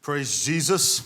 Praise Jesus.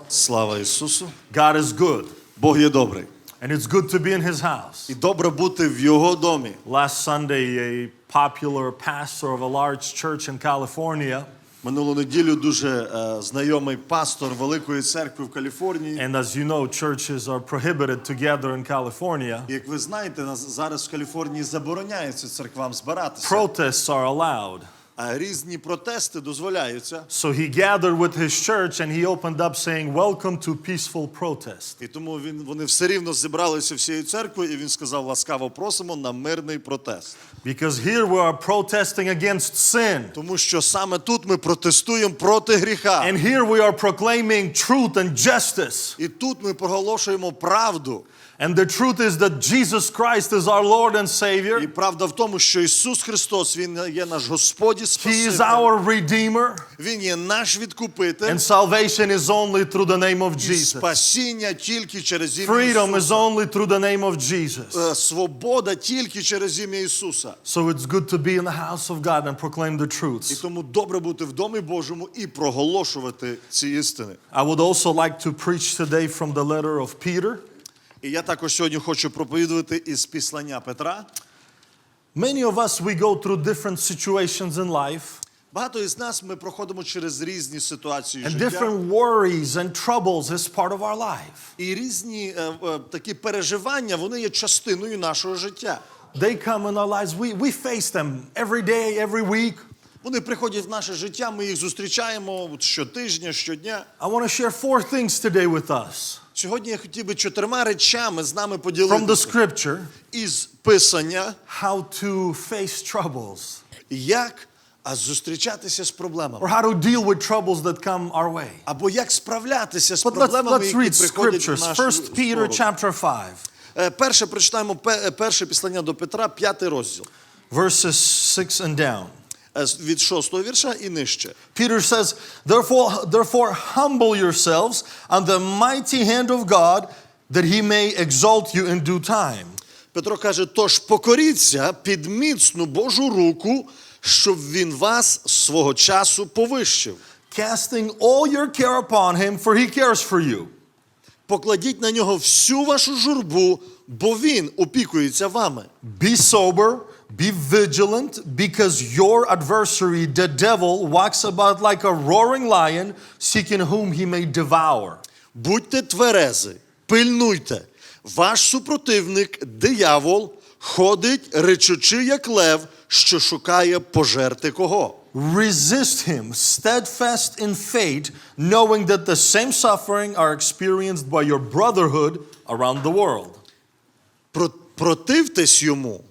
Слава Ісусу. God is good. Бог є добрий. And it's good to be in his house. І добре бути в Його домі. Last Sunday, a popular pastor of a large church in California, Минулу неділю дуже знайомий пастор великої церкви в Каліфорнії. and as you know, churches are prohibited together in California. Як ви знаєте, зараз в Каліфорнії забороняється церквам збиратися. Protests are allowed. А різні протести дозволяються. So he gathered with his church and he opened up saying, "Welcome to peaceful protest." І тому вони все рівно зібралися всією церквою, і він сказав: ласкаво просимо на мирний протест. Because here we are protesting against sin. Тому що саме тут ми протестуємо проти гріха. And here we are proclaiming truth and justice. І тут ми проголошуємо правду. And the truth is that Jesus Christ is our Lord and Savior. І правда в тому, що Ісус Христос, Він є наш Господь і He is Спаситель. our Redeemer. Він є наш відкупитель. And salvation is only through the name of І Jesus. спасіння тільки через ім'я Freedom is Ісуса. only through the name of Jesus. Свобода тільки через ім'я Ісуса. So it's good to be in the house of God and proclaim the І truths. тому добре бути в домі Божому і проголошувати ці істини. I would also like to preach today from the letter of Peter. І я також сьогодні хочу проповідувати із післання Петра. Many of us, we go through different situations in life Багато із нас ми проходимо через різні ситуації and життя. different worries and troubles is part of our life. І різні такі переживання, вони є частиною нашого життя. They come in our lives. We face them every day, every week. Вони приходять в наше життя, ми їх зустрічаємо щотижня, щодня. I want to share 4 things today with us Сьогодні я хотів би 4 речами з нами from the поділитися scripture із Писання, how to face troubles як зустрічатися з проблемами. or how to deal with troubles that come our way. Або як справлятися з But проблемами, let's які read приходять в scriptures. нашу 1 Peter сторону. chapter 5, Перше прочитаємо перше післання до Петра, 5 розділ. verses 6 and down. Від 6 вірша і нижче. Peter says, therefore humble yourselves under the mighty hand of God, that he may exalt you in due time. Петро каже: тож покоріться під міцну Божу руку, щоб він вас свого часу повищив. Casting all your care upon him, for he cares for you. Покладіть на нього всю вашу журбу, бо він опікується вами. Be sober, be vigilant, because your adversary, the devil, walks about like a roaring lion, seeking whom he may devour. Будьте тверези, пильнуйте. Ваш супротивник, диявол, ходить, ричучи, як лев, що шукає пожерти кого. Resist him, steadfast in faith, knowing that the same suffering are experienced by your brotherhood around the world. Противтесь йому,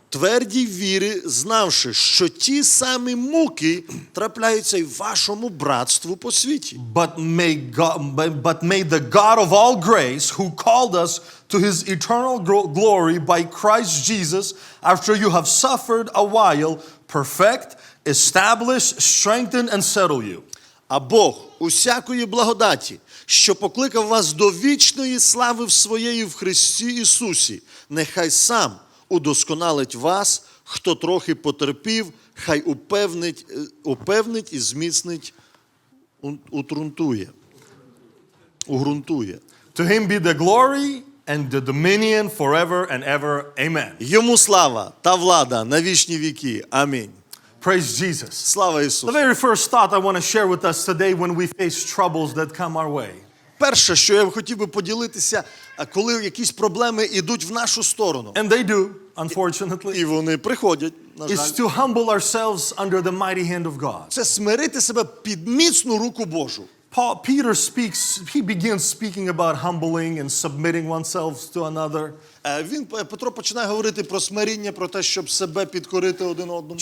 твердій вірі, знавши, що ті самі муки трапляються й вашому братству по світі. But may the God of all grace, who called us to his eternal glory by Christ Jesus, after you have suffered a while, perfect, establish, strengthen, and settle you. А Бог усякої благодаті, що покликав вас до вічної слави в своєї в Христі Ісусі, нехай сам удосконалить вас, хто трохи потерпів, хай упевнить і зміцнить, уґрунтує. To him be the glory and the dominion forever and ever. Amen. Йому слава та влада на вічні віки. Амінь. Praise Jesus. Слава The Ісусу. very first thought I want to share with us today when we face troubles that come our way Перше, що я хотів би поділитися, коли якісь проблеми йдуть в нашу сторону, and they do, unfortunately, і вони приходять, на жаль, is to humble ourselves under the mighty hand of God. це смирити себе під міцну руку Божу. Peter begins speaking about humbling and submitting oneself to another. Петро починає говорити про смиріння, про те, щоб себе підкорити один одному.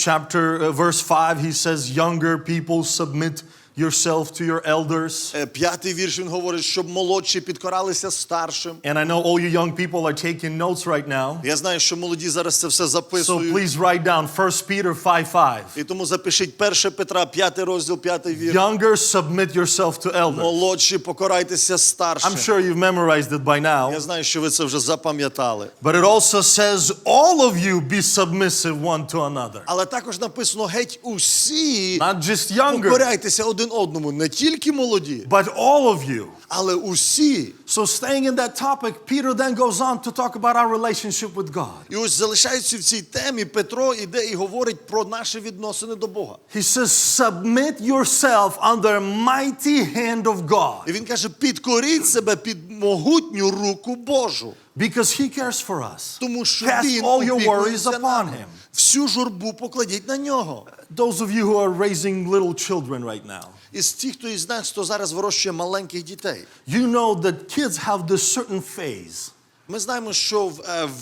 Verse 5, he says, younger people submit yourself to your elders. 5-й вірш він говорить, щоб молодші підкоралися старшим. And I know all you young people are taking notes right now. Я знаю, що молоді зараз це все So записують. please write down 1 Peter 5:5. І тому запишіть 1 Петра, 5 розділ, 5 вірш. Younger, submit yourself to elders. Молодші, покорайтеся старшим. I'm sure you've memorized it by Я now. знаю, що ви це вже запам'ятали. But it also says, all of you be submissive one to another. Але також написано, геть усі Not just younger. покоряйтеся один один одному, не тільки молоді, but all of you. але усі. So staying in that topic, Peter then goes on to talk about our relationship with God. І ось залишаючи в цій темі, Петро іде і говорить про наші відносини до Бога. He says, submit yourself under mighty hand of God. І він каже, підкоріть себе під могутню руку Божу. Because he cares for us. Тому що Cast він all your worries опікується upon нами. him. Всю журбу покладіть на нього. Those of you who are raising little children right now, Із тих, хто із нас, хто зараз вирощує маленьких дітей. you know that kids have this certain phase Ми знаємо, що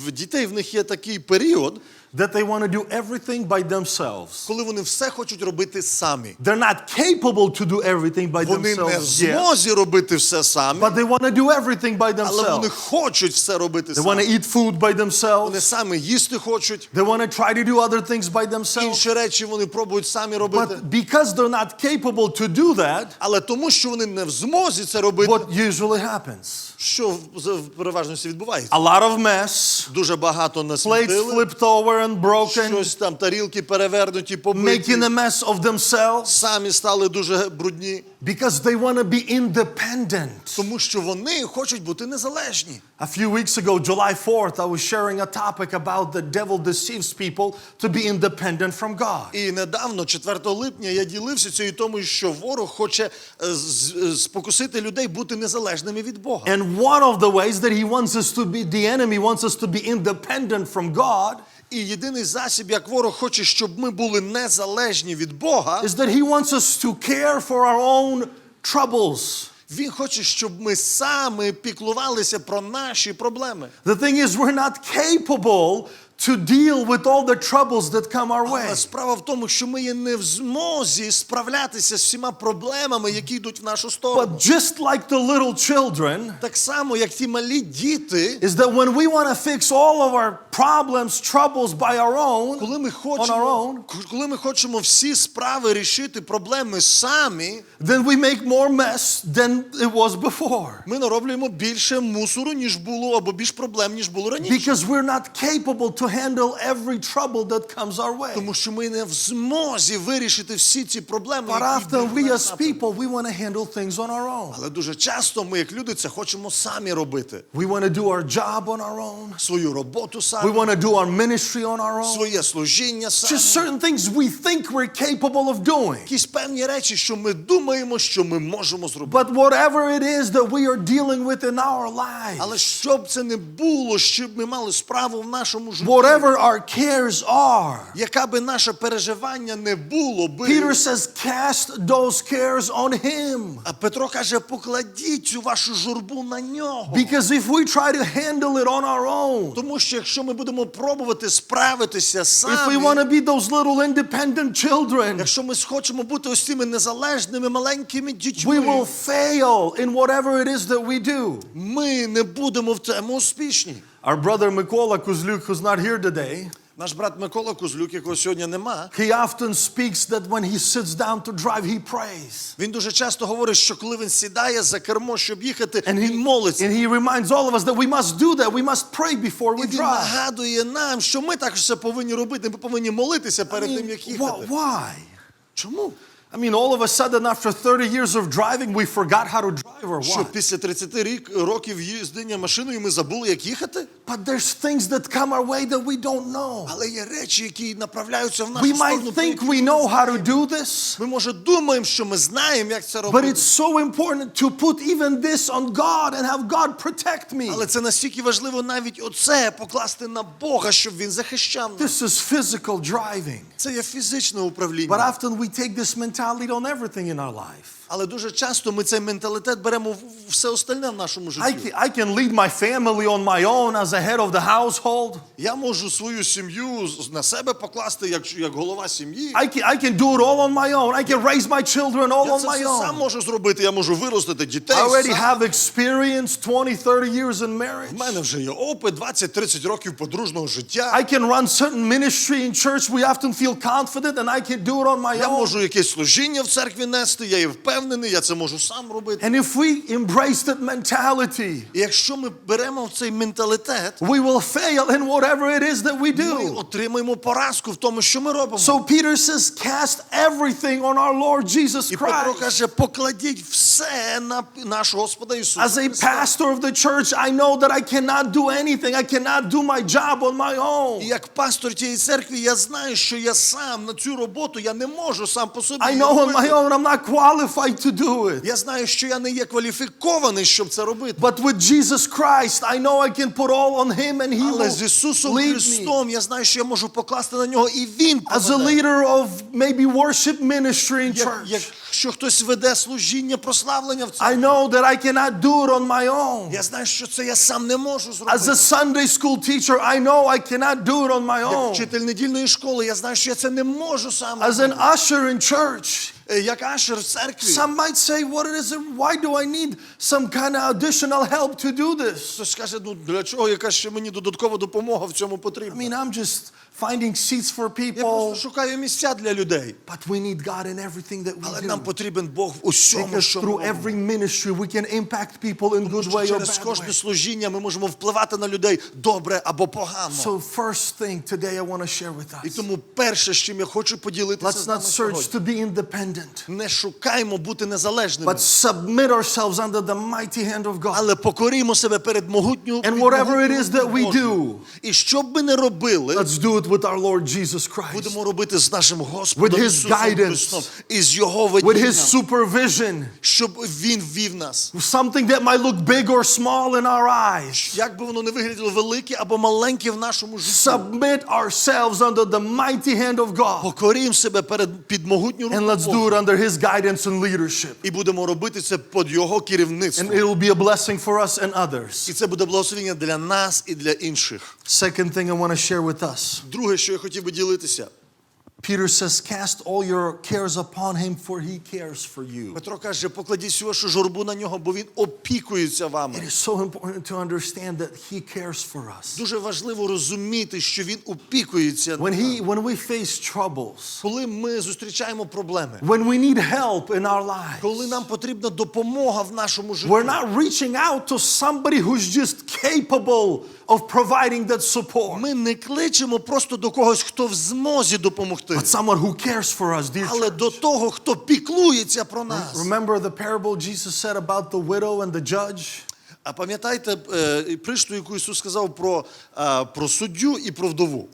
в дітей в них є такий період, that they want to do everything by themselves. коли вони все хочуть робити самі. They're not capable to do everything by Вони не в themselves yet, змозі робити все самі, but they want to do everything by але вони themselves. хочуть все робити They want to самі. eat food by Вони themselves. самі їсти хочуть, They want to try to do other things by themselves. інші речі вони пробують самі робити. But because they're not capable to do that, Але тому, що вони не в змозі це робити, what usually happens? що в переважності відбувається? A lot of mess, Дуже багато plates насмітили, flipped over and broken, щось там, тарілки перевернуті, making побиті, a mess of themselves самі стали дуже брудні, because they want to be independent. тому що вони хочуть бути незалежні. A few weeks ago, July 4th, I was sharing a topic about the devil deceives people to be independent from God. І недавно, 4 липня, я ділився цією тому, що ворог хоче спокусити людей бути незалежними від Бога. And one of the ways that he wants us to be, the enemy wants us to be independent from God, І єдиний засіб, як ворог хоче, щоб ми були незалежні від Бога, is that he wants us to care for our own troubles. він хоче, щоб ми самі піклувалися про наші проблеми. The thing is, we're not capable to deal with all the troubles that come our way. Але справа в тому, що ми є не в змозі справлятися з всіма проблемами, які йдуть в нашу сторону. But just like the little children, Так само, як ті малі діти, is that when we want to fix all of our problems, troubles by our own, коли ми хочемо всі справи рішити проблеми самі, then we make more mess than it was before. ми нароблюємо більше мусору, ніж було, або більш проблем, ніж було раніше. Because we're not capable to handle every trouble that comes our way. Тому що ми не в змозі вирішити всі ці проблеми, But які often we йдуть as на people, we want to handle things on our own. Але дуже часто ми, як люди, це хочемо самі робити. We want to do our job on our own. Свою роботу We самі, want to do our ministry on our own. своє служіння самі. Just certain things we think we're capable of doing. Якісь певні речі, що ми думаємо, що ми можемо зробити. But whatever it is that we are dealing with in our lives, Але щоб це не було, щоб ми мали справу в нашому житті, whatever our cares are, яка би наше переживання не було би, Peter says, cast those cares on him. а Петро каже, покладіть цю вашу журбу на нього. Because if we try to handle it on our own, Тому що якщо ми будемо пробувати справитися if we самі, want to be those little independent children, якщо ми хочемо бути ось цими незалежними маленькими we will дітьми, fail in whatever it is that we do. ми не будемо в цьому успішні. Our brother Mikola Kuzliuk, who's not here today, Наш брат Микола Кузлюк, якого сьогодні нема, he often speaks that when he sits down to drive, he prays. він дуже часто говорить, що коли він сідає за кермо, щоб їхати, And він молиться. he reminds all of us that we must do that. We must pray before І we він drive. нагадує нам, що ми також це повинні робити, ми повинні молитися перед тим, як їхати. Why? Чому? I mean, all of a sudden, after 30 years of driving, we forgot how to drive or Що what? після 30 років їздення машиною ми забули, як їхати? But there's things that come our way that we don't know. Але є речі, які направляються в нашу We сторону. might think we know how to do this, Ми, може, думаємо, що ми знаємо, як це but робити. it's so important to put even this on God and have God protect me. Але це настільки важливо навіть оце покласти на Бога, щоб Він захищав нас. This is physical driving. Це є фізичне But управління. often we take this mentality on everything in our life. Але дуже часто ми цей менталітет беремо в все остальне в нашому житті. I can lead my family on my own as a head of the household. Я можу свою сім'ю на себе покласти як голова сім'ї. I can do it all on my own. I can raise my children all Я on це my все сам own. можу зробити. Я можу виростити дітей. I already сам. have experience 20-30 years in marriage. В мене вже є опит 20-30 років подружнього життя. I can run certain ministry in church. We often feel confident and I can do it on my Я own. можу якесь служіння в церкві нести, я є впевнений, я це можу сам робити. And if we embrace that mentality, І якщо ми беремо цей менталітет, we will fail in whatever it is that we ми do. отримаємо поразку в тому, що ми робимо. So Peter says, cast everything on our Lord Jesus І Петро Christ. каже, покладіть все на нашого Господа Ісуса As a Христа. pastor of the church, I know that I cannot do anything. I cannot do my job on my І own. як пастор тієї церкви, я знаю, що я сам на цю роботу, я не можу сам по собі I її know on робити. my own I'm not qualified to do it. Я знаю, що я не є кваліфікований, щоб це робити. But with Jesus Christ, I know I can put all on Him and He Але will з Ісусом lead me. Христом я знаю, що я можу покласти на нього, і Він As a поведе. leader of maybe worship ministry in church, Якщо хтось веде служіння, прославлення в церкві, I know that I cannot do it on my own. я знаю, що це я сам не можу As зробити. a Sunday school teacher, I know I cannot do it on my Як own. вчитель недільної школи, я знаю, що я це не можу сам As an робити. usher in church, Як ашер в церкві. some might say, what is it? Why do I need some kind of additional help to do this? Хтось скаже, ну для чого яка ще мені додаткова допомога в цьому I потрібна? mean, I'm just finding seats for Я people, просто шукаю місця для людей. but we need God in everything that Але we нам do. потрібен Бог в усьому, Because що ми through робимо. every ministry, we can impact people in good way or Через bad кожне way. служіння ми можемо впливати на людей добре або погано. So first thing today I want to share with І us. тому перше, з чим я хочу поділитися Let's з not нами search сьогодні, to be independent, не шукаймо бути незалежними, but submit ourselves under the mighty hand of God. але покорімо себе перед могутньою And whatever it is that we do, І що б ми не робили, let's do it with our Lord Jesus Christ, будемо робити з нашим Господом With His Ісусом guidance, Христом і з Його with His водінням, supervision, щоб Він вів нас. something that might look big or small in our eyes. Як би воно не виглядало велике або маленьке в нашому житті. Submit ourselves under the mighty hand of God. Покорім себе під могутню And руку let's do Бога. it under His guidance and leadership. І будемо робити це під Його And керівництвом. it will be a blessing for us and others. І це буде благословення для нас і для інших. Second thing I want to share with us. Друге, що я хотів би ділитися. Peter says, cast all your cares upon Him, for He cares for you. Петро каже, покладіть всю вашу журбу на нього, бо він опікується вами. It is so important to understand that He cares for us. Дуже важливо розуміти, що він опікується. When we face troubles, Коли ми зустрічаємо проблеми, when we need help in our lives, коли нам потрібна допомога в нашому житті, we're not reaching out to somebody who's just capable of providing that support, ми не кличемо просто до когось, хто в змозі допомогти, but someone who cares for us, dear але church. до того, хто піклується про нас. Remember the parable Jesus said about the widow and the judge? А пам'ятаєте притчу, яку Ісус сказав про суддю і про вдову?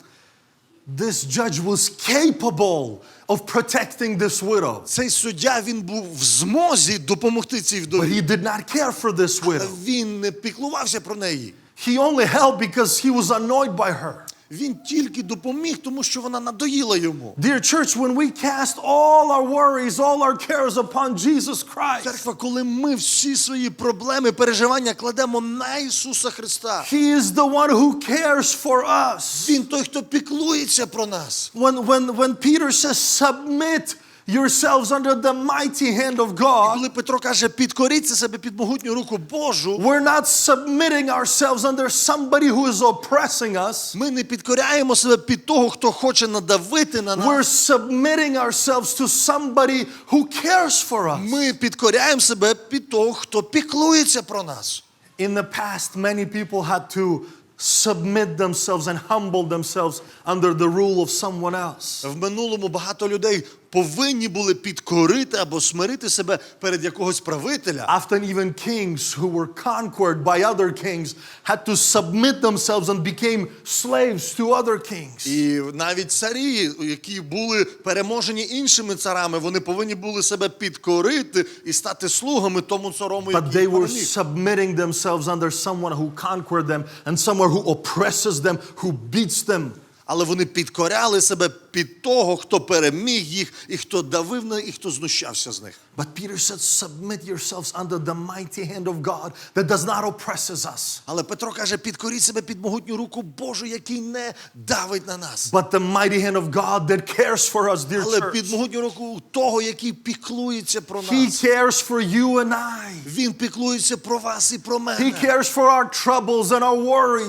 This judge was capable of protecting this widow, Цей суддя, він був в змозі допомогти цій but вдові. he did not care for this Але widow. він не піклувався про неї. He only helped because he was annoyed by her. Він тільки допоміг, тому що вона надоїла йому. Dear church, when we cast all our worries, all our cares upon Jesus Christ, Церква, коли ми всі свої проблеми, переживання кладемо на Ісуса Христа, He is the one who cares for us. Він той, хто піклується про нас. When Peter says, submit yourselves under the mighty hand of God, Коли Петро каже, підкоріться себе під могутню руку Божу, we're not submitting ourselves under somebody who is oppressing us. ми не підкоряємо себе під того, хто хоче надавити на We're нас. submitting ourselves to somebody who cares for us. Ми підкоряємо себе під того, хто піклується про нас. In the past, many people had to submit themselves and humble themselves under the rule of someone else. В минулому багато людей повинні були підкорити або смирити себе перед якогось правителя. Often even kings who were conquered by other kings had to submit themselves and became slaves to other kings. І навіть царі, які були переможені іншими царами, вони повинні були себе підкорити і стати слугами тому царому, But який they were переміг. submitting themselves under someone who conquered them and someone who oppresses them, who beats them. Але вони підкоряли себе під того, хто переміг їх, і хто давив на них, і хто знущався з них. But Peter said, submit yourselves under the mighty hand of God that does not oppress us, Але Петро каже, підкоріть себе під могутню руку Божу, який не давить на нас. but the mighty hand of God that cares for us, dear Але church. під могутню руку того, який піклується про He нас. cares for you and I. Він піклується про вас і про He мене. cares for our troubles and our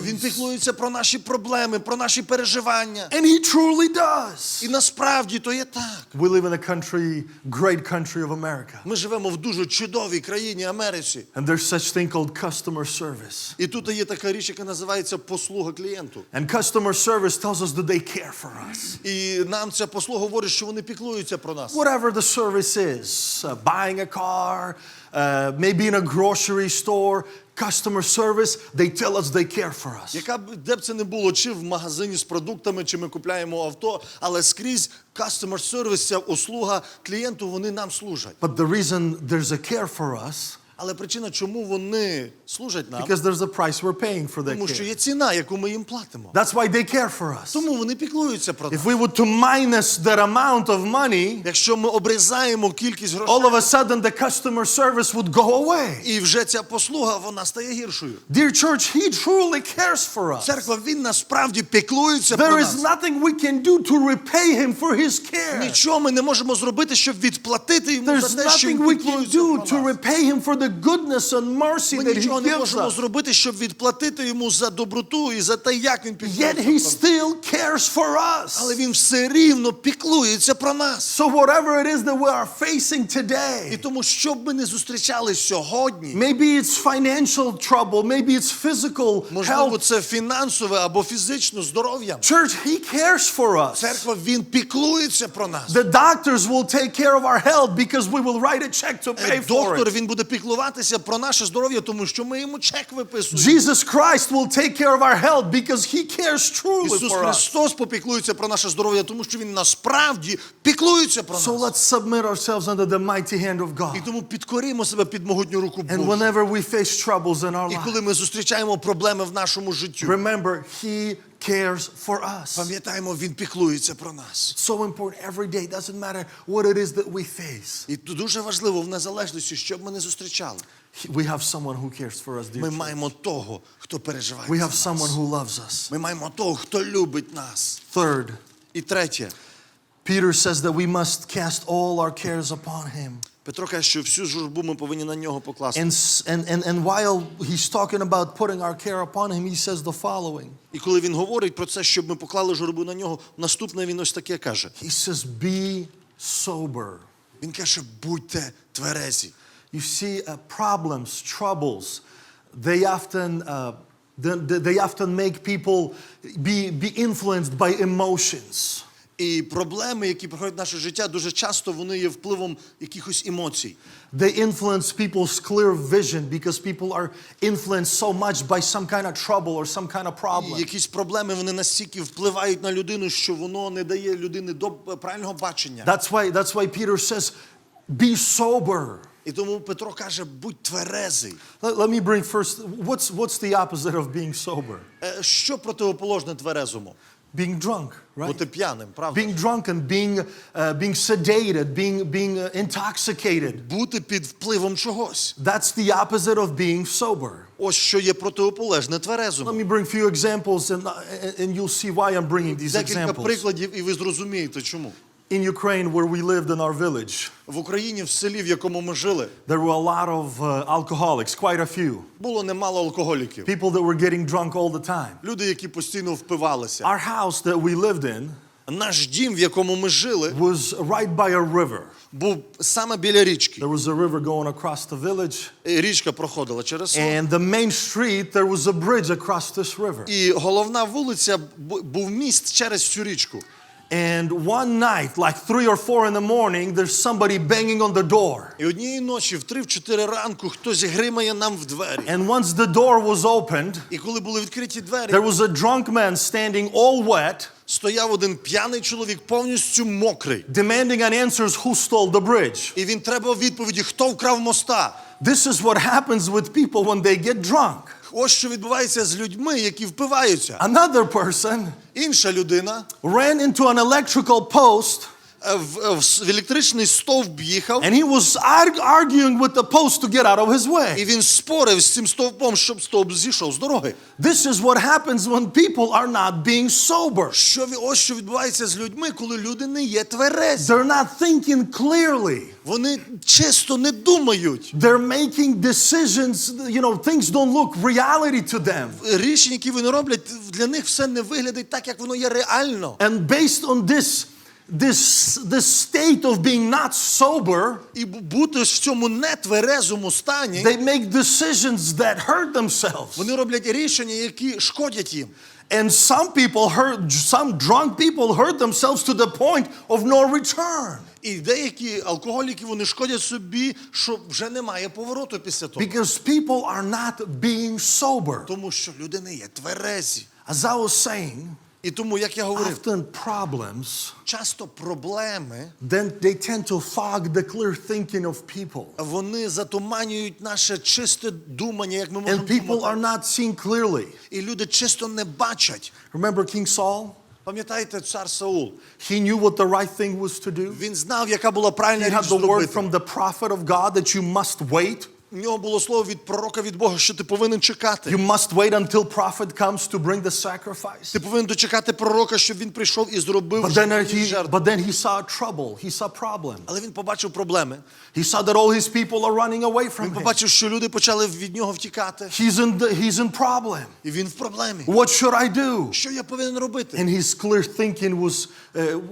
Він worries. піклується про наші проблеми, про наші переживання. And He truly does. І does. насправді то є так. We live in a country, great country of America. Ми живемо в дуже чудовій країні Америці. And there's such thing called customer service. І тут є така річ, яка називається послуга клієнту. And customer service tells us that they care for us. І нам ця послуга говорить, що вони піклуються про нас. Whatever the service is, buying a car, maybe in a grocery store, customer service, they tell us they care for us. Де б це не було, чи в магазині з продуктами, чи ми купляємо авто, але скрізь customer service, ця услуга клієнту, вони нам служать. But the reason there's a care for us, Але причина, чому вони служать нам, because there's a price we're paying for that тому що care. є ціна, яку ми їм платимо. That's why they care for us. Тому вони піклуються про нас. If we were to minus that amount of money, Якщо ми обрізаємо кількість грошей, all of a sudden the customer service would go away. і вже ця послуга, вона стає гіршою. Dear church, he truly cares for us. Церква, він насправді піклується про There нас. is nothing we can do to repay him for his care. Нічого ми не можемо зробити, щоб відплатити йому There's за те, що nothing він we can піклується do про to нас. repay him for the goodness and mercy Ми that he нічого не gives можемо us. зробити, щоб відплатити йому за доброту і за те, як він Yet піклується he про нас. still cares for Але us. він все рівно піклується про нас. So whatever it is that we are facing І today, тому, що б ми не зустрічали сьогодні, maybe it's financial trouble, maybe it's physical можливо, health. це фінансове або фізичне здоров'я. Church, he cares for us. Церква, він піклується про нас. The doctors will take care of our health because we will write a check to pay for Доктор, it. він буде піклуватися про наше здоров'я, тому що ми йому чек виписуємо. Jesus Christ will take care of our health because he cares truly Ісус for us. Христос попіклується про наше здоров'я, тому що він насправді піклується про So нас. let's submit ourselves under the mighty hand of І God. тому підкорімо себе під могутню руку And Божу. whenever we face troubles in our І life, коли ми зустрічаємо проблеми в нашому житті, remember, he cares for us. пам'ятаємо, він піклується про нас. It's so important every day. It doesn't matter what it is that we face. І тут дуже важливо в незалежності, що б ми не зустрічали. We have someone who cares for us, dear Ми church. маємо того, хто переживає We за have someone нас. who loves us. Ми маємо того, хто любить нас. Third, І третє. Peter says that we must cast all our cares upon him. Петро каже, що всю журбу ми повинні на нього покласти. And while he's talking about putting our care upon him, he says the following. І коли він говорить про це, щоб ми поклали журбу на нього, наступне він ось таке каже. He says, be sober. Він каже, будьте тверезі. You see, problems, troubles, they often make people be influenced by emotions. І проблеми, які приходять в наше життя, дуже часто вони є впливом якихось емоцій. They influence people's clear vision because people are influenced so much by some kind of trouble or some kind of І problem. якісь проблеми, вони настільки впливають на людину, що воно не дає людині правильного бачення. That's why Peter says, be sober. І тому Петро каже, будь тверезий. Let me bring first, what's the opposite of being sober? Що противоположне тверезому? Being drunk, right? Бути п'яним, правда? Being drunken, being sedated, being intoxicated. Бути під впливом чогось. That's the opposite of being sober. Ось що є противоположне Let тверезому. me bring a few examples and you'll see why I'm bringing these Декілька examples. прикладів, і ви зрозумієте, чому. In Ukraine, where we lived in our village, В Україні, в селі, в якому ми жили, there were a lot of alcoholics, quite a few. було немало алкоголіків. People that were getting drunk all the time. Люди, які постійно впивалися. Our house that we lived in Наш дім, в якому ми жили, was right by a river. був саме біля річки. There was a river going across the village. І річка проходила через село. And the main street, there was a bridge across this river. І головна вулиця був міст через цю річку. And one night, like 3 or 4 in the morning, there's somebody banging on the door. І однієї ночі в 3-4 ранку хтось гримає нам в двері. And once the door was opened, І коли були відкриті двері, there was a drunk man standing all wet, стояв один п'яний чоловік, повністю мокрий. demanding an answers who stole the bridge. І він треба відповіді, хто вкрав моста. This is what happens with people when they get drunk. Ось що відбувається з людьми, які впиваються. Another person Інша людина ran into an electrical post в електричний стовп їхав, and he was arguing with the post to get out of his і way. він спорив з цим стовпом, щоб стовп зійшов з дороги. This is what happens when people are not being sober. Ось що відбувається з людьми, коли люди не є тверезі. They're not thinking clearly. Вони чисто не думають. They're making decisions, things don't look reality to them. Рішення, які вони роблять, для них все не виглядить так, як воно є реально. And based on this this state of being not sober, І бути в цьому нетверезому стані, they make decisions that hurt themselves. вони роблять рішення, які шкодять їм. And some drunk people hurt themselves to the point of no return. І деякі алкоголіки, вони шкодять собі, що вже немає повороту після того. Because people are not being sober. Тому що люди не є тверезі. As I was saying, І тому, як я говорив, often problems, часто проблеми, then they tend to fog the clear thinking of people. вони затуманюють наше чисте думання, як ми можемо And people думати. are not seeing clearly. І люди чисто не бачать. Remember King Saul? Пам'ятаєте, цар Саул? He knew what the right thing was to do. Він знав, яка була правильна He річ had the word зробити. from the prophet of God that you must wait. У нього було слово від пророка, від Бога, що ти повинен чекати. You must wait until prophet comes to bring the sacrifice. Ти повинен дочекати пророка, щоб він прийшов і зробив But then жертву. he saw trouble. He saw problem. Але він побачив проблеми. He saw that all his people are running away from Він him. побачив, що люди почали від нього втікати. He's in problem. І він в проблемі. What should I do? Що я повинен робити? And his clear thinking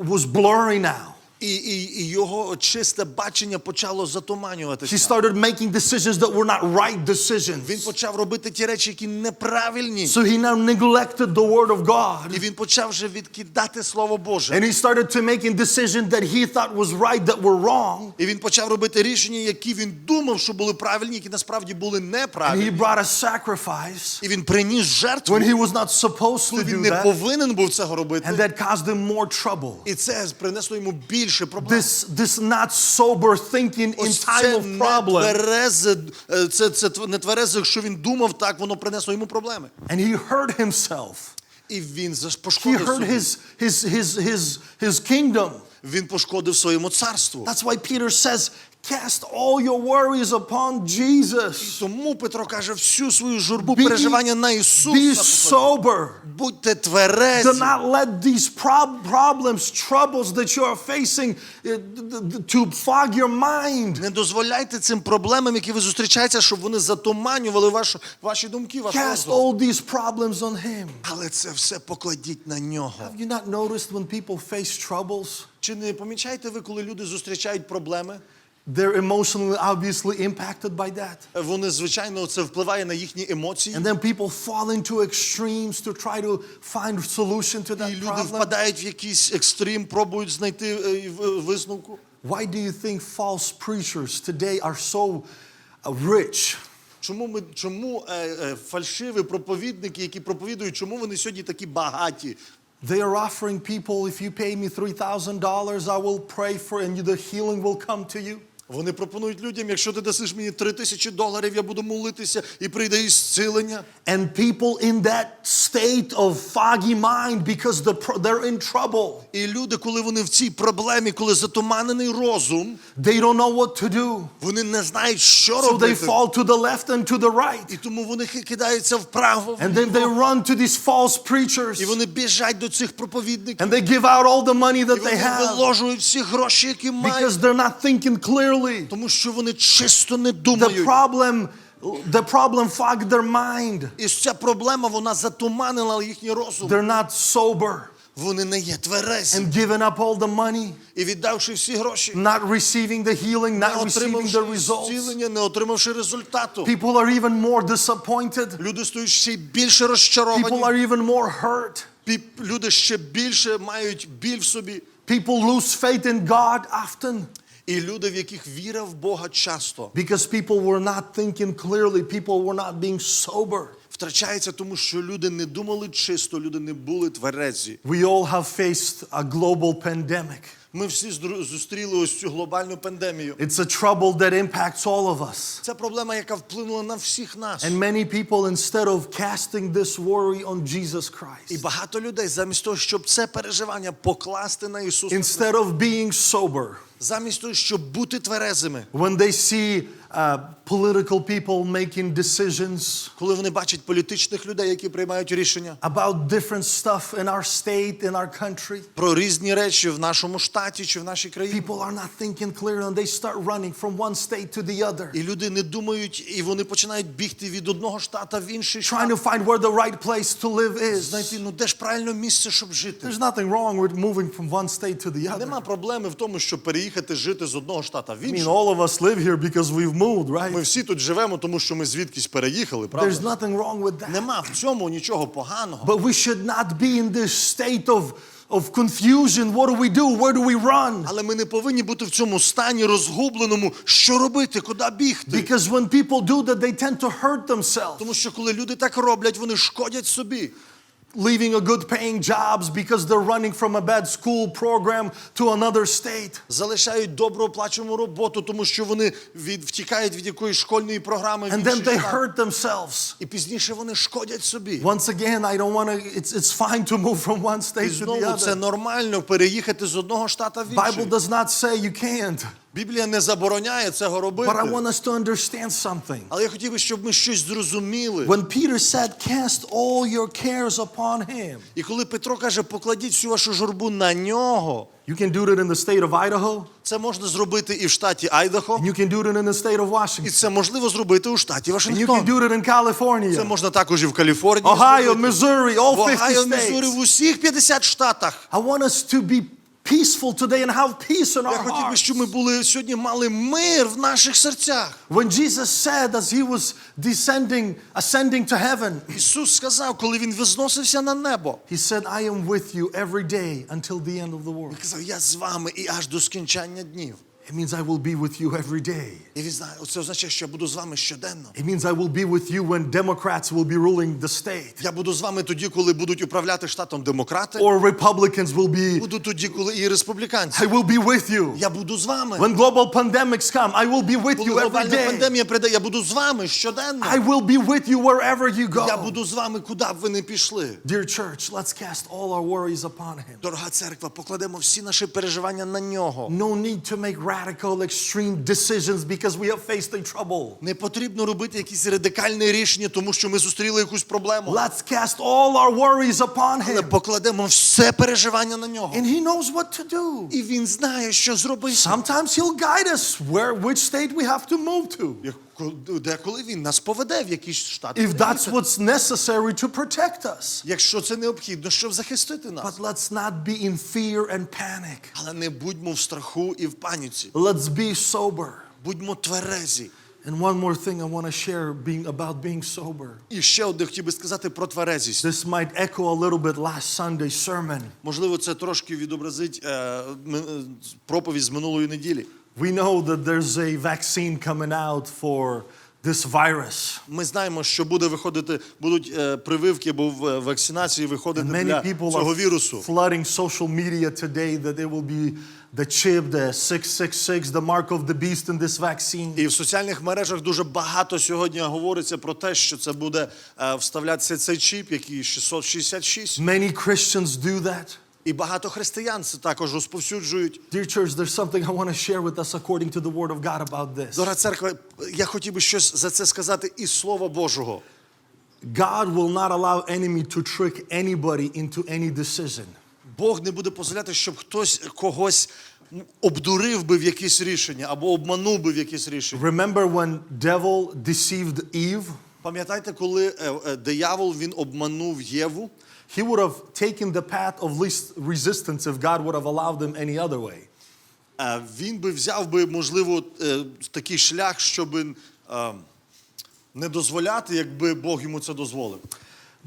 was blurry now. І його чисте бачення почало He затуманюватися. started making decisions that were not right Він decisions. почав робити ті речі, які неправильні. So he now neglected the word of І God. він почав вже відкидати Слово Боже. And he started to making decisions that he thought was right that were wrong. І він почав робити рішення, які він думав, що були правильні, які насправді були And he неправильні. brought a sacrifice І він приніс жертву, when he was not supposed to коли він do не that. повинен був цього робити. And that caused him more trouble. І це принесло йому більше проблем. This not sober thinking in Ось time це of problem. нетверезе, це нетверезе, що він думав, так воно принесло йому проблеми. And he hurt himself. І він He пошкодив hurt собі. his kingdom. Він пошкодив своєму царству. That's why Peter says, cast all your worries upon Jesus. Тому Петро каже, всю свою журбу, Be- переживання на Be Ісуса. sober. Будьте тверезі. Do not let these problems, troubles that you are facing to fog your mind. Не дозволяйте цим проблемам, які ви зустрічаєте, щоб вони затуманювали ваші думки, ваш Cast розум. all these problems on Him. Але це все покладіть на нього. Have you not noticed when people face troubles, Чи не помічаєте ви, коли люди зустрічають проблеми? they're emotionally obviously impacted by that? Вони, звичайно, це впливає на їхні емоції. And then people fall into extremes to try to find a solution to І that люди problem. впадають в якийсь екстрим, пробують знайти висновку. Why do you think false preachers today are so rich? Чому фальшиві проповідники, які проповідують, чому вони сьогодні такі багаті? They are offering people, if you pay me $3,000, I will pray for and the healing will come to you. Вони пропонують людям, якщо ти дасиш мені $3,000, я буду молитися і прийде ісцілення. And people in that state of foggy mind because they're in trouble. І люди, коли вони в цій проблемі, коли затуманений розум, They don't know what to do. вони не знають, що So they робити. fall to the left and to the right. І тому вони кидаються вправо, And then they run to these false preachers. і вони біжать до цих проповідників. And they give out all the money І that they вони have виложують всі гроші, які because мають, they're not thinking clearly. тому що вони чисто не The думають. problem fogged their mind. І ця проблема, вона затуманила їхній розум. They're not sober Вони не є тверезі. and giving up all the money, І віддавши всі гроші, not receiving the healing, не not receiving отримавши the results. зцілення, не отримавши результату. People are even more disappointed. Люди стають ще більше People розчаровані. are even more hurt. Люди ще більше мають біль в собі. People lose faith in God often І люди, в яких віра в Бога часто because people were not thinking clearly. People were not being sober. втрачається, тому що люди не думали чисто, люди не були тверезі. We all have faced a global pandemic. Ми всі зустріли ось цю глобальну пандемію. It's a trouble that impacts all of us. Це проблема, яка вплинула на всіх нас. And many people, instead of casting this worry on Jesus І Christ, багато людей, замість того, щоб це переживання покласти на Ісуса, instead of being sober, замість того, щоб бути тверезими, when they see political people making decisions Коли вони бачать політичних людей, які приймають рішення about different stuff in our state, in our country, про різні речі в нашому штаті чи в нашій країні. people are not thinking clearly and they start running from one state to the other, І люди не думають, і вони починають бігти від одного штата в інший trying штат. to find where the right place to live is. Знайти, ну де ж правильне місце, щоб жити? There's nothing wrong with moving from one state to the other. Нема проблеми в тому, щоб переїхати жити з одного штата в I mean, інший. all of us live here because we've moved, right? Ми всі тут живемо, тому що ми звідкись переїхали, There's правда? nothing wrong with that. Нема в цьому нічого поганого. But we should not be in this state of confusion. What do we do? Where do we run? Але ми не повинні бути в цьому стані розгубленому. Що робити? Куди бігти? Because when people do that, they tend to hurt themselves, Тому що коли люди так роблять, вони шкодять собі. leaving a good paying jobs because they're running from a bad school program to another state. Залишають добро оплачувану роботу, тому що вони втікають від якоїсь школьної програми в And then інший they штат. hurt themselves. І пізніше вони шкодять собі. Once again, I don't want to, it's fine to move from one І state to the знову це other. нормально переїхати з одного штата в інший. Bible does not say you can't. Біблія не забороняє цього робити. But I want us to understand something. Але я хотів би, щоб ми щось зрозуміли. When Peter said, cast all your cares upon him, І коли Петро каже, покладіть всю вашу журбу на нього, you can do it in the state of Idaho, це можна зробити і в штаті Айдахо, and you can do it in the state of і Washington, це можливо зробити у штаті and you can Вашингтон. do it in Це California, можна також і в Каліфорнії Ohio, зробити. Missouri, all В 50 Огайо, Міссурі, в states. усіх 50 штатах. I want us to be peaceful today and have peace in Я our хотів би, hearts. щоб ми були сьогодні мали мир в наших серцях. When Jesus said as he was ascending to heaven, Ісус сказав, коли він возносився на небо, he said, I am with you every day until the end of the world. він казав, я з вами і аж до скінчання днів. It means I will be with you every day. І він знає, це означає, що я буду з вами щоденно. It means I will be with you when Democrats will be ruling the state, Я буду з вами тоді, коли будуть управляти штатом демократи. or Republicans will be. Буду тоді, коли і республіканці. I will be with you. Я буду з вами. When global pandemics come, I will be with Коли you every глобальна day. пандемія прийде, я буду з вами щоденно. I will be with you wherever you Я go. буду з вами, куди б ви не пішли. Dear church, let's cast all our worries upon him. Дорога церква, покладемо всі наші переживання на нього. No need to make radical, extreme decisions because we have faced a trouble. Не потрібно робити якісь радикальні рішення, тому що ми зустріли якусь проблему. Let's cast all our worries upon Але him. покладемо все переживання на нього. And he knows what to do. І він знає, що зробити. Sometimes he'll guide us which state we have to move to. Деколи він нас поведе в якийсь штат. If that's what's necessary to protect us. Якщо це необхідно, щоб захистити нас. But let's not be in fear and panic. Але не будьмо в страху і в паніці. Let's be sober. Будьмо тверезі. And one more thing I want to share about being sober. І ще одне хотів би сказати про тверезість. This might echo a little bit last Sunday's sermon. Можливо, це трошки відобразить проповідь з минулої неділі. We know that there's a vaccine coming out for this virus. Ми знаємо, що будуть прививки або вакцинації виходити And many для people цього are вірусу. flooding social media today that it will be the chip, the 666, the mark of the beast in this vaccine. І в соціальних мережах дуже багато сьогодні говориться про те, що це буде вставлятися цей чіп, який 666. Many Christians do that. І багато християн це також розповсюджують. Dear church, there's something I want to share with us according to the word of God about this. Дорога церква, я хотів би щось за це сказати із Слова Божого. God will not allow enemy to trick anybody into any decision. Бог не буде дозволяти, щоб хтось когось обдурив би в якесь рішення або обманув би в якесь рішення. Remember when devil deceived Eve? Пам'ятаєте, коли диявол він обманув Єву? He would have taken the path of least resistance if God would have allowed them any other way. Він би взяв би, можливо, такий шлях, щоб не дозволяти, якби Бог йому це дозволив.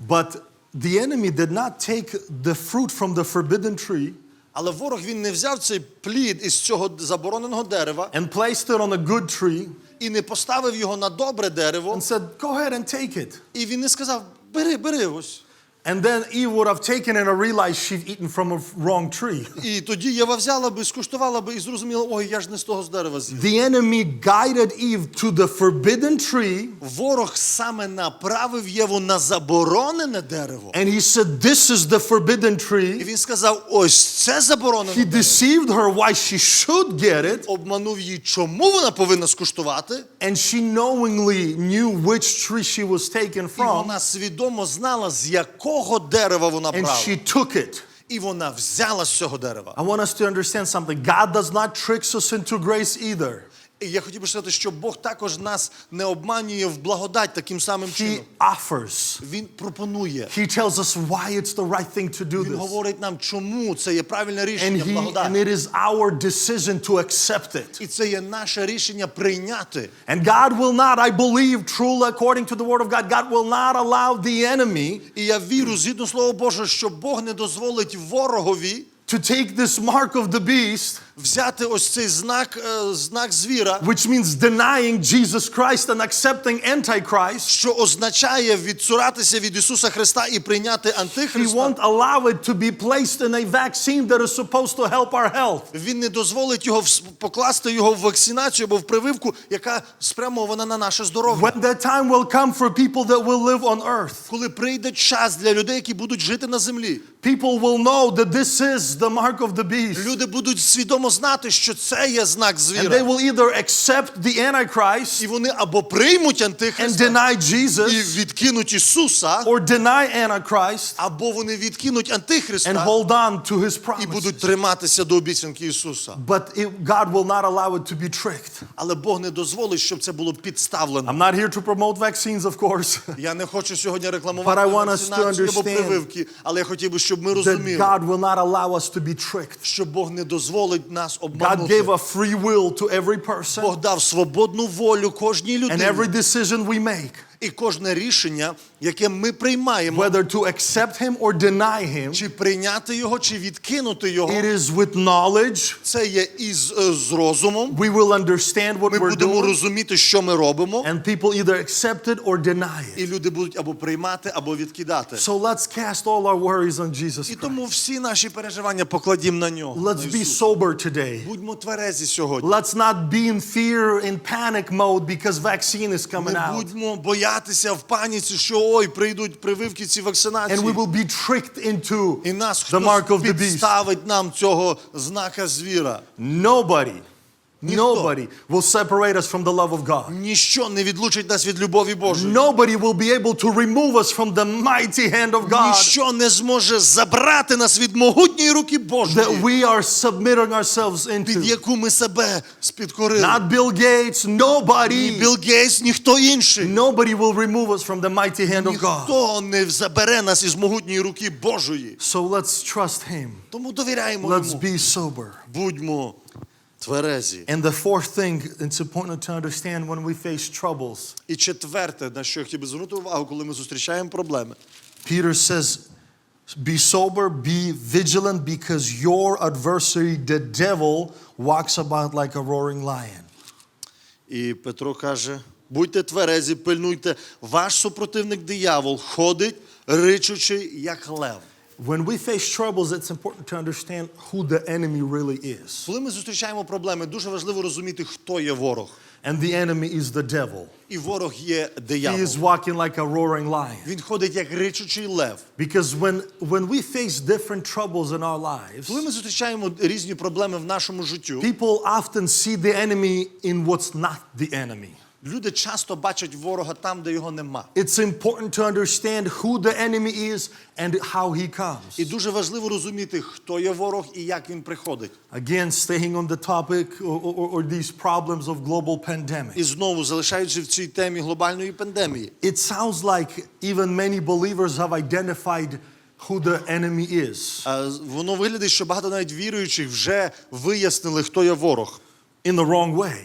But the enemy did not take the fruit from the forbidden tree Але ворог він не взяв цей плід із цього забороненого дерева and placed it on a good tree і не поставив його на добре дерево. and said, go ahead and take it. І він не сказав, бери ось. And then Eve would have taken it and realized she'd eaten from a wrong tree. І тоді Єва взяла би, скуштувала би і зрозуміла, ой, я ж не з того з дерева з'їв. The enemy guided Eve to the forbidden tree, Ворог саме направив Єву на заборонене дерево. and he said, "This is the forbidden І tree." він сказав, ось це заборонене He дерево. deceived her why she should get it, Обманув її, чому вона повинна скуштувати. and she knowingly knew which tree she was taken І from, вона свідомо знала, з якого дерева вона and брала. she took it. І вона взяла з цього дерева. I want us to understand something. God does not trick us into grace either. І я хотів би сказати, що Бог також нас не обманює в благодать таким самим He чином. offers. Він пропонує. He tells us why it's the right thing to do Він this. говорить нам, чому це є правильне And рішення, and благодать. it is our decision to accept it. І це є наше рішення прийняти. And God will not, I believe, truly according to the word of God, God will not allow the enemy І я вірю, згідно Слова Божого, що Бог не дозволить ворогові to take this mark of the beast, взяти ось цей знак звіра, which means denying Jesus Christ and accepting Antichrist. що означає відцуратися від Ісуса Христа і прийняти He Антихриста. won't allow it to be placed in a vaccine that is supposed to help our health. Він не дозволить його покласти його в вакцинацію або в прививку, яка спрямована на наше здоров'я. When that time will come for people that will live on earth, Коли прийде час для людей, які будуть жити на землі, people will know that this is the mark of the beast. люди будуть свідомо знати, що це є знак And звіра. they will either accept the Antichrist І вони або приймуть and Антихриста deny і Jesus, відкинуть Ісуса, or deny Antichrist або вони відкинуть and Антихриста hold on to his і будуть promises. триматися до обіцянки Ісуса. But God will not allow it to be tricked. Але Бог не дозволить, щоб це було підставлено. I'm not here to promote vaccines, of course, Я не хочу сьогодні But рекламувати I want us to вакцинацію або understand прививки, але я хотів би, щоб ми that розуміли, God will not allow us to be tricked. що Бог не дозволить нас God обманути. gave a free will to every person, Бог дав свободну волю кожній and людині. every decision we make, І кожне рішення, яке ми приймаємо, whether to accept him or deny him, чи прийняти його, чи відкинути його, it is with knowledge. це є з розумом. We will understand what Ми we're будемо doing, розуміти, що ми робимо, and people either accept it or deny і it. люди будуть або приймати, або відкидати. So let's cast all our worries on Jesus І Christ. тому всі наші переживання покладімо на нього. Let's на be Ісуса. sober today. Будьмо тверезі сьогодні. Let's not be in fear, in panic mode because vaccine is coming Не out. будьмо боятися в паніці, що ой, прийдуть прививки ці вакцинації. And we will be tricked into І нас the mark хтось of the beast. підставить нам цього знака звіра. Nobody Ніхто. Nobody will separate us from the love of God. Ніщо не відлучить нас від любові Божої. Nobody will be able to remove us from the mighty hand of God Ніщо не зможе забрати нас від могутньої руки that Божої, we are submitting ourselves під into. яку ми себе спідкорили. Not Bill Gates, Ні nobody. Білл Гейтс, ніхто інший. Nobody will remove us from the mighty hand of God. Ніхто не забере нас із могутньої руки Божої. So let's trust Him. Тому довіряємо Let's йому. be sober. Будьмо тверезі. And the fourth thing it's important to understand when we face troubles. І четверте, на що я хотів би звернути увагу, коли ми зустрічаємо проблеми. Peter says, be sober, be vigilant, because your adversary, the devil, walks about like a roaring lion. І Петро каже, будьте тверезі, пильнуйте, ваш супротивник диявол ходить, ричучи, як лев. When we face troubles, it's important to understand who the enemy really is. Коли ми зустрічаємо проблеми, дуже важливо розуміти, хто є ворог. And the enemy is the devil. І ворог є He диявол. is walking like a roaring lion. Він ходить як ричучий лев. Because when we face different troubles in our lives, Коли ми зустрічаємо різні проблеми в нашому життю, people often see the enemy in what's not the enemy. люди часто бачать ворога там, де його нема. It's important to understand who the enemy is and how he comes. І дуже важливо розуміти, хто є ворог і як він приходить. Again, staying on the topic or these problems of global pandemic. І знову, залишаючи в цій темі глобальної пандемії, It sounds like even many believers have identified who the enemy is воно виглядає, що багато навіть віруючих вже вияснили, хто є ворог. in the wrong way.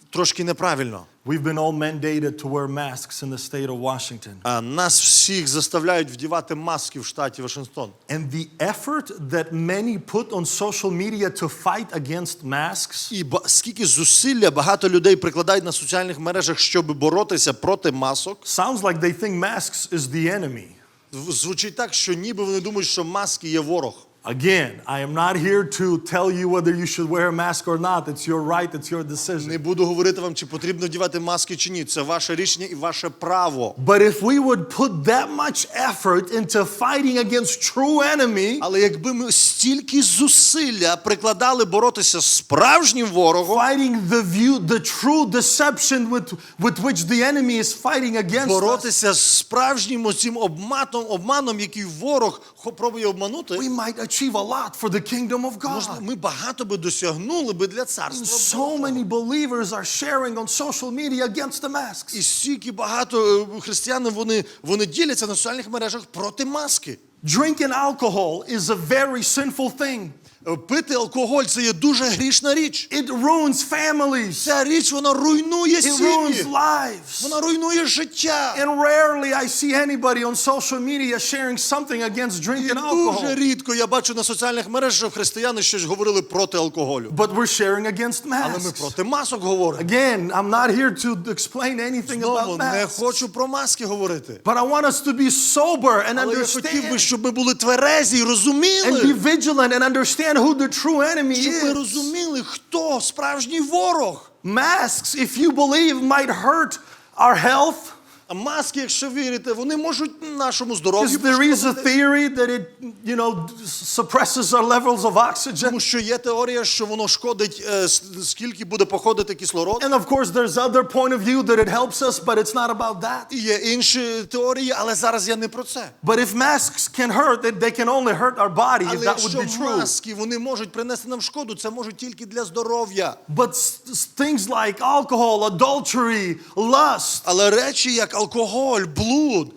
Трошки неправильно. We've been all mandated to wear masks in the state of Washington. Нас всіх заставляють вдівати маски в штаті Вашингтон. And the effort that many put on social media to fight against masks І скільки зусилля багато людей прикладають на соціальних мережах, щоб боротися проти масок. sounds like they think masks is the enemy. Звучить так, що ніби вони думають, що маски є ворог. Again, I am not here to tell you whether you should wear a mask or not. It's your right, it's your decision. Не буду говорити вам, чи потрібно вдівати маски чи ні. Це ваше рішення і ваше право. But if we would put that much effort into fighting against true enemy, Але якби ми стільки зусилля прикладали боротися з справжнім ворогом, fighting the true deception with which the enemy is fighting against us, боротися з справжнім оцим обманом, який ворог пробує обманути, we might achieve a lot for the kingdom of God. ми багато би досягнули би для царства So Божого. many believers are sharing on social media against the masks. І стільки багато християн, вони діляться на соціальних мережах проти маски. Drinking alcohol is a very sinful thing. Пити алкоголь – це є дуже грішна річ. It ruins families. Ця річ, вона руйнує It сім'ї. ruins lives. Вона руйнує життя. And rarely I see anybody on social media sharing something against drinking Дуже alcohol. рідко я бачу на соціальних мережах, що християни щось говорили проти алкоголю. But we're sharing against Але ми masks. проти масок говоримо. Again, I'm not here to explain anything Знову, about не masks. хочу про маски говорити. But I want us to be sober and Але я хотів би, understand щоб ми були тверезі і and be розуміли. vigilant and understand who the true enemy Щоб ми is. розуміли, хто справжній ворог. Masks, if you believe, might hurt our health. А маски, якщо вірите, вони можуть нашому здоров'ю Because there is a пошкодити. theory that it, suppresses our levels of oxygen. Тому що є теорія, що воно шкодить, скільки буде походити кислород. And of course, there's other point of view that it helps us, but it's not about that. І є інші теорії, але зараз я не про це. But if masks can hurt, they can only hurt our body, if Але that would якщо be true. маски, вони можуть принести нам шкоду, це можуть тільки для здоров'я. But things like alcohol, adultery, lust, Але речі, як алкоголь, блуд,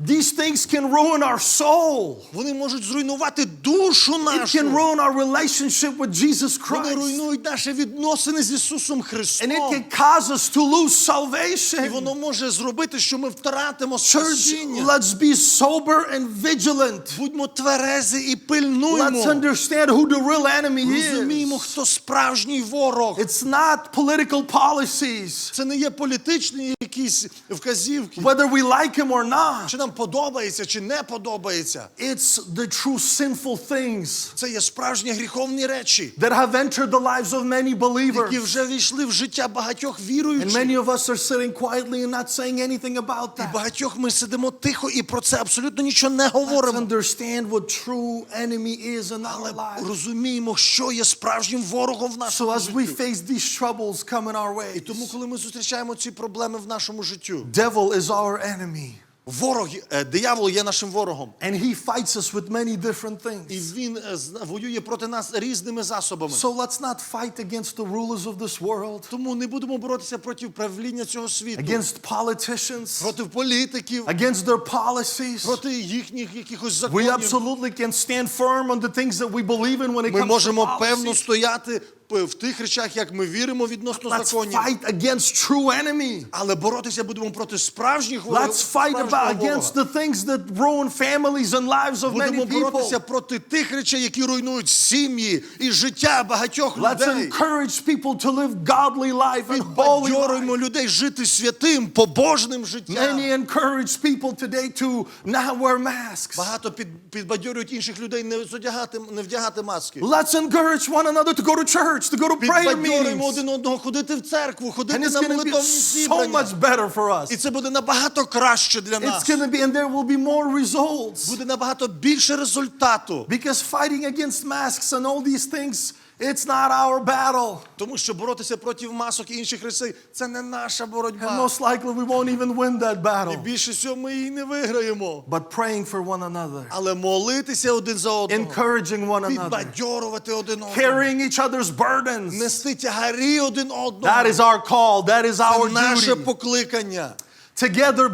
these things can ruin our soul. вони можуть зруйнувати душу It нашу. can ruin our relationship with Jesus Вони Christ. руйнують наші відносини з Ісусом And it Христом. can cause us to lose І salvation. воно може зробити, що ми втратимо Church, спасіння. let's be sober and vigilant. Будьмо тверезі і Let's пильнуймо. understand who the real enemy Розуміємо, is. хто справжній ворог. It's not political policies, Це не є політичні якісь вказівки. whether we like him or not. Чи нам подобається, чи не подобається. It's the true sinful things Це є справжні гріховні речі, that have entered the lives of many які believers. вже війшли в життя багатьох And віруючих. many of us are sitting quietly and not saying anything about І that. багатьох ми сидимо тихо і про це абсолютно нічого не Let's говоримо. understand what true enemy is in our lives. Розуміємо, що є справжнім ворогом в So нашому as we житті. face these troubles coming our way, І тому, коли ми зустрічаємо ці проблеми в нашому життю, devil is our enemy. диявол є нашим ворогом. And he fights us with many different І things. він воює проти нас різними засобами. So let's not fight against the rulers of this world, Тому не будемо боротися проти правління цього світу, against politicians, проти політиків, against their policies. проти їхніх якихось We законів. absolutely can stand firm on the things that we believe in when it Ми comes to можемо певно policy. стояти в тих речах, як ми віримо відносно Let's законів. fight against true enemy. Але боротися будемо проти справжніх ворогів. Let's fight against the things that ruin families and lives of many Будемо боротися people. проти тих речей, які руйнують сім'ї і життя багатьох Let's людей. encourage people to live godly life and holy life. Бадьоримо людей жити святим, побожним життям. Many encourage people today to not wear masks. Багато підбадьорюють інших людей не вдягати маски. Let's encourage one another to go to church, to go to prayer Підбадьоримо meetings. один одного ходити в церкву, And ходити it's на going to be молитовні so зібрання. much better for us. І це буде набагато краще для It's нас. going to be, and there will be more results. Буде набагато більше результату. Because fighting against masks and all these things, it's not our battle. Тому що боротися проти масок і інших речей – це не наша And боротьба. most likely we won't even win that І battle. більше всього ми її не виграємо. But praying for one another, Але молитися один за одного, encouraging one another, підбадьорувати один одного, carrying each other's burdens. нести тягарі один одного. That is our call. That is Це our наше duty. покликання. Together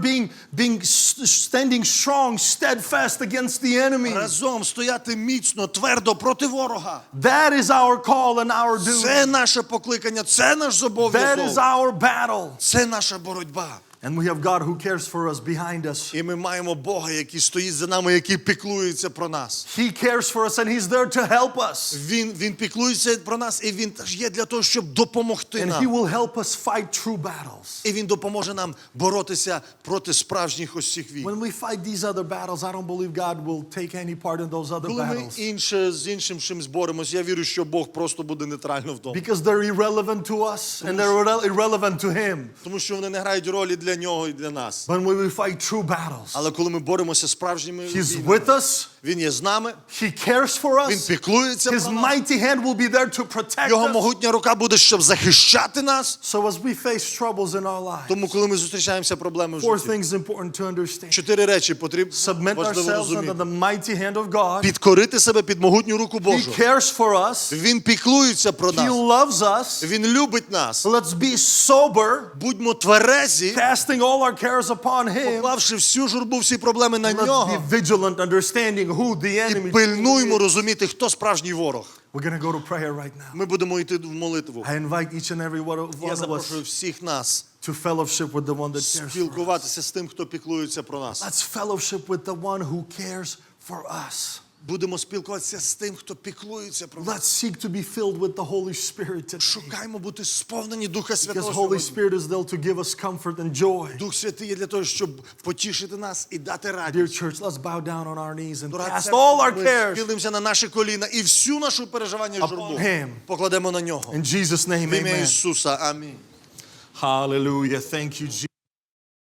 standing strong, steadfast against the enemy. Разом стояти міцно, твердо проти ворога. That is our call and our duty. Це наше покликання, це наш That is зобов'язок. our battle. Це наша боротьба. And we have God who cares for us behind us. І ми маємо Бога, який стоїть за нами, який піклується про нас. He cares for us and He's there to help us. Він піклується про нас, і Він теж є для того, щоб допомогти And He нам. will help us fight true battles. І Він допоможе нам боротися проти справжніх ось цих війн. When we fight these other battles, I don't believe God will take any part in those other Коли ми battles. з іншим чимось боремось, я вірю, що Бог просто буде нейтрально в тому. Because they're irrelevant to us and they're irrelevant to Him. Тому що вони не грають ролі для нього і для нас. But when we fight true battles, Але коли ми боремося справжніми He's війнами, with us, Він є з нами, He cares for Він us, піклується His про нас. mighty hand will be there to protect Його us. могутня рука буде, щоб захищати нас. So as we face troubles in our lives, Тому, коли ми зустрічаємося проблеми в four житті, things important to understand. 4 речі потрібно Submit важливо ourselves under розуміти. the mighty hand of God. Підкорити себе під могутню руку Божу. He cares for us. Він піклується про He нас. loves us. Він любить нас. Let's be sober, Будьмо тверезі, casting all our cares upon Him. поклавши всю журбу, всі проблеми на Let's be нього. vigilant, understanding who the І enemy пильнуймо is. розуміти, хто справжній ворог. We're going to go to prayer right now. Ми будемо йти в молитву. I invite each and every one Я of запрошую us всіх нас to fellowship with the one that cares for us. спілкуватися з тим, хто піклується про нас. Let's fellowship with the one who cares for us. Будемо спілкуватися з тим, хто піклується про нас. Let's seek to be filled with the Holy Spirit today. Шукаймо бути сповнені Духа Because Святого Holy сьогодні. Spirit is there to give us comfort and joy. Дух Святий є для того, щоб потішити нас і дати Dear радість. church, let's bow down on our knees and Дорога cast церква, all our ми cares схилимося на наші коліна і всю нашу переживання і журбу Him. покладемо на нього. in Jesus' name. В ім'я Amen. Ісуса. Амінь. Hallelujah. Thank you, Jesus.